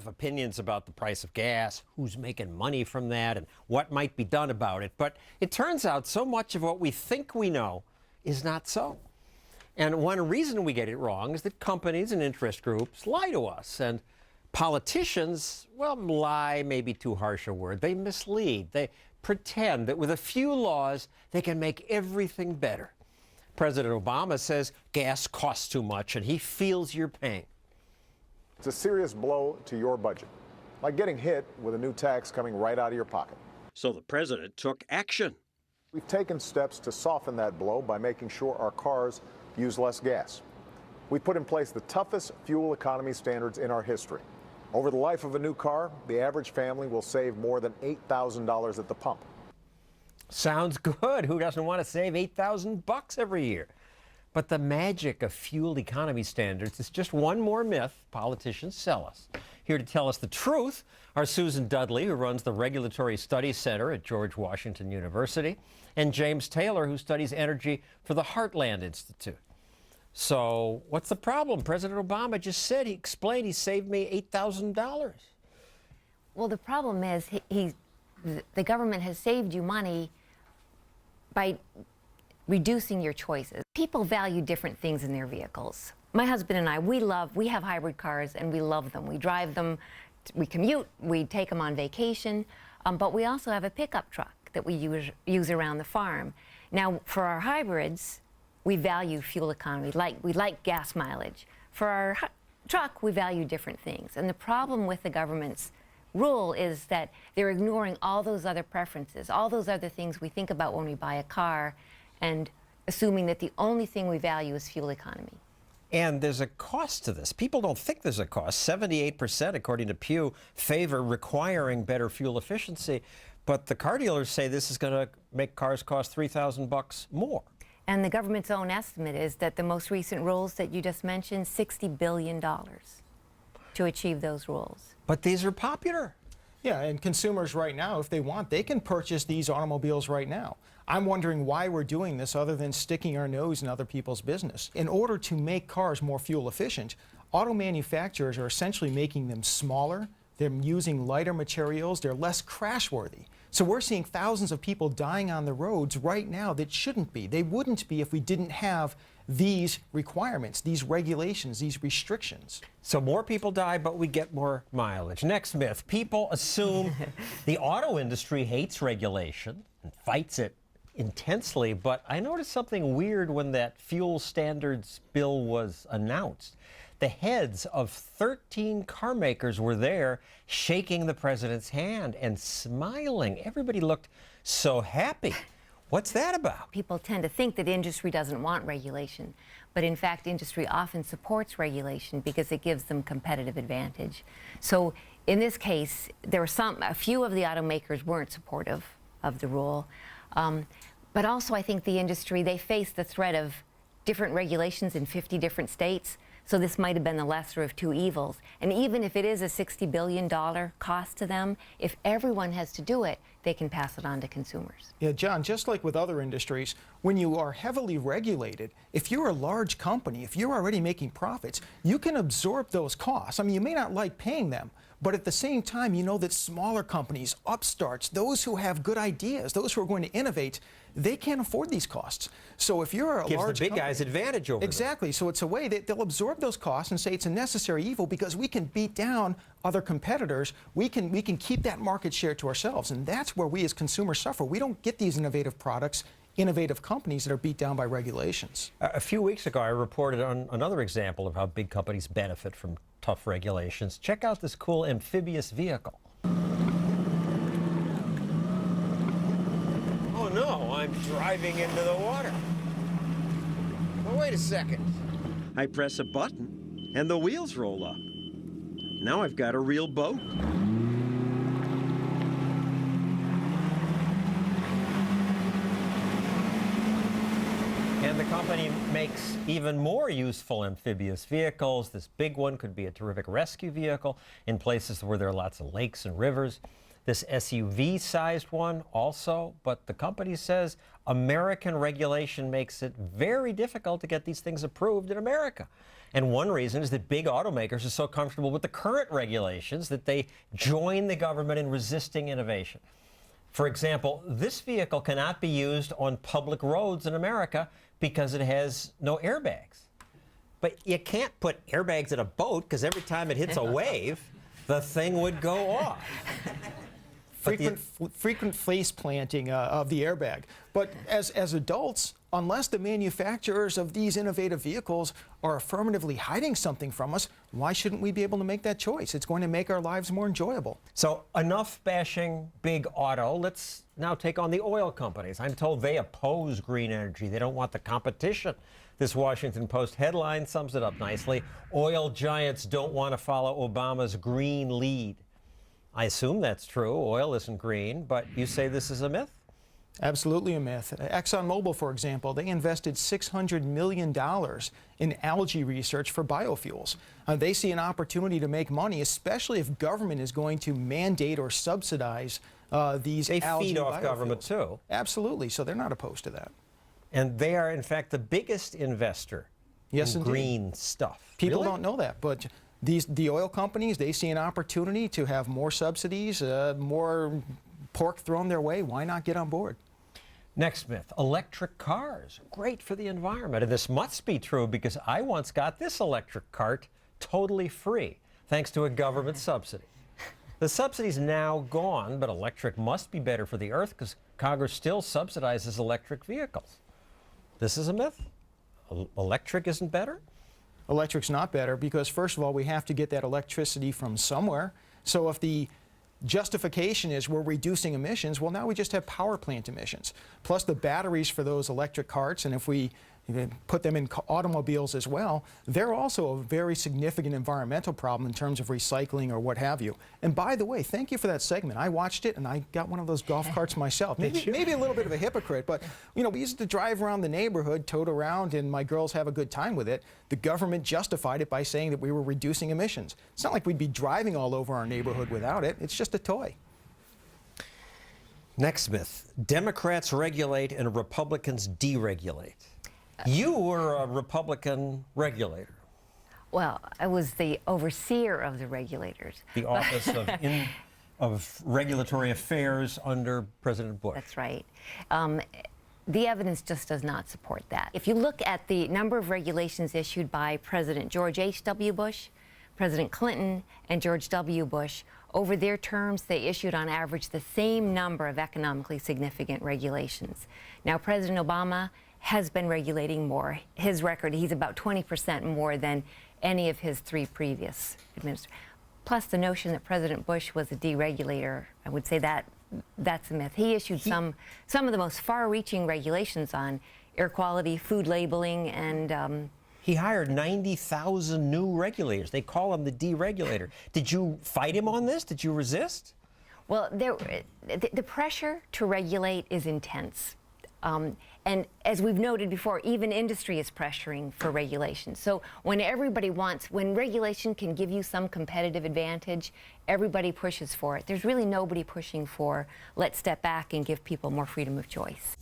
opinions about the price of gas, who's making money from that, and what might be done about it. But it turns out so much of what we think we know is not so. And one reason we get it wrong is that companies and interest groups lie to us. And politicians, well, lie may be too harsh a word. They mislead. They pretend that with a few laws, they can make everything better. President Obama says gas costs too much, and he feels your pain. It's a serious blow to your budget, like getting hit with a new tax coming right out of your pocket. So the president took action. We've taken steps to soften that blow by making sure our cars use less gas. We put in place the toughest fuel economy standards in our history. Over the life of a new car, the average family will save more than $8,000 at the pump. Sounds good. Who doesn't want to save $8,000 every year? But the magic of fuel economy standards is just one more myth politicians sell us. Here to tell us the truth are Susan Dudley, who runs the Regulatory Studies Center at George Washington University, and James Taylor, who studies energy for the Heartland Institute. So what's the problem? President Obama just said, he explained he saved me $8,000. Well, the problem is the government has saved you money by reducing your choices. People value different things in their vehicles. My husband and I, we have hybrid cars and we love them. We drive them, we commute, we take them on vacation, but we also have a pickup truck that we use around the farm. Now, for our hybrids, we value fuel economy, we like gas mileage. For our truck, we value different things. And the problem with the government's rule is that they're ignoring all those other preferences, all those other things we think about when we buy a car, and assuming that the only thing we value is fuel economy. And there's a cost to this. People don't think there's a cost. 78%, according to Pew, favor requiring better fuel efficiency. But the car dealers say this is going to make cars cost $3,000 more. And the government's own estimate is that the most recent rules that you just mentioned, $60 billion to achieve those rules. But these are popular. Yeah, and consumers right now, if they want, they can purchase these automobiles right now. I'm wondering why we're doing this other than sticking our nose in other people's business. In order to make cars more fuel efficient, auto manufacturers are essentially making them smaller, they're using lighter materials, they're less crash-worthy. So we're seeing thousands of people dying on the roads right now that shouldn't be. They wouldn't be if we didn't have these requirements, these regulations, these restrictions. So more people die, but we get more mileage. Next myth, people assume the auto industry hates regulation and fights it intensely, but I noticed something weird when that fuel standards bill was announced. The heads of 13 car makers were there shaking the president's hand and smiling. Everybody looked so happy. What's that about? People tend to think that industry doesn't want regulation, but in fact, industry often supports regulation because it gives them competitive advantage. So in this case, there were a few of the automakers weren't supportive of the rule, but also I think the industry, they face the threat of different regulations in 50 different states. So this might have been the lesser of two evils. And even if it is a $60 billion cost to them, if everyone has to do it, they can pass it on to consumers. Yeah, John, just like with other industries, when you are heavily regulated, if you're a large company, if you're already making profits, you can absorb those costs. I mean, you may not like paying them, but at the same time, you know that smaller companies, upstarts, those who have good ideas, those who are going to innovate, they can't afford these costs. So if you're a large company, gives the big guys advantage over them. Exactly. So it's a way that they'll absorb those costs and say it's a necessary evil because we can beat down other competitors. We can keep that market share to ourselves, and that's where we as consumers suffer. We don't get these innovative products, innovative companies that are beat down by regulations. A few weeks ago, I reported on another example of how big companies benefit from tough regulations. Check out this cool amphibious vehicle. Oh no, I'm driving into the water. Oh, wait a second. I press a button and the wheels roll up. Now I've got a real boat. And the company makes even more useful amphibious vehicles. This big one could be a terrific rescue vehicle in places where there are lots of lakes and rivers. this SUV-sized one also, but the company says American regulation makes it very difficult to get these things approved in America. And one reason is that big automakers are so comfortable with the current regulations that they join the government in resisting innovation. For example, this vehicle cannot be used on public roads in America because it has no airbags. But you can't put airbags in a boat because every time it hits a wave, the thing would go off. Frequent face planting of the airbag. But as adults, unless the manufacturers of these innovative vehicles are affirmatively hiding something from us, why shouldn't we be able to make that choice? It's going to make our lives more enjoyable. So enough bashing big auto. Let's now take on the oil companies. I'm told they oppose green energy. They don't want the competition. This Washington Post headline sums it up nicely. Oil giants don't want to follow Obama's green lead. I assume that's true. Oil isn't green, but you say this is a myth? Absolutely a myth. ExxonMobil, for example, they invested $600 million in algae research for biofuels. They see an opportunity to make money, especially if government is going to mandate or subsidize these algae They feed off biofuels. government, too. Absolutely, so they're not opposed to that. And they are, in fact, the biggest investor Yes, in indeed. green stuff. People Really? don't know that, but the oil companies, they see an opportunity to have more subsidies, more pork thrown their way. Why not get on board? Next myth, electric cars, great for the environment. And this must be true because I once got this electric cart totally free, thanks to a government subsidy. The subsidy's now gone, but electric must be better for the earth because Congress still subsidizes electric vehicles. This is a myth? Electric isn't better? Electric's not better because, first of all, we have to get that electricity from somewhere. So if the justification is we're reducing emissions, well, now we just have power plant emissions. Plus the batteries for those electric carts, and if we put them in automobiles as well, they're also a very significant environmental problem in terms of recycling or what have you. And by the way, thank you for that segment. I watched it and I got one of those golf carts myself. Maybe a little bit of a hypocrite, but you know, we used to drive around the neighborhood, tote around, and my girls have a good time with it. The government justified it by saying that we were reducing emissions. It's not like we'd be driving all over our neighborhood without it. It's just a toy. Next myth, Democrats regulate and Republicans deregulate. You were a Republican regulator. Well, I was the overseer of the regulators. The Office of Regulatory Affairs under President Bush. That's right. The evidence just does not support that. If you look at the number of regulations issued by President George H.W. Bush, President Clinton, and George W. Bush, over their terms, they issued on average the same number of economically significant regulations. Now, President Obama has been regulating more. His record, he's about 20% more than any of his three previous administrators. Plus the notion that President Bush was a deregulator, I would say that's a myth. He issued some of the most far-reaching regulations on air quality, food labeling, and he hired 90,000 new regulators. They call him the deregulator. Did you fight him on this? Did you resist? Well, the pressure to regulate is intense. And as we've noted before, even industry is pressuring for regulation. So when regulation can give you some competitive advantage, everybody pushes for it. There's really nobody pushing for, let's step back and give people more freedom of choice.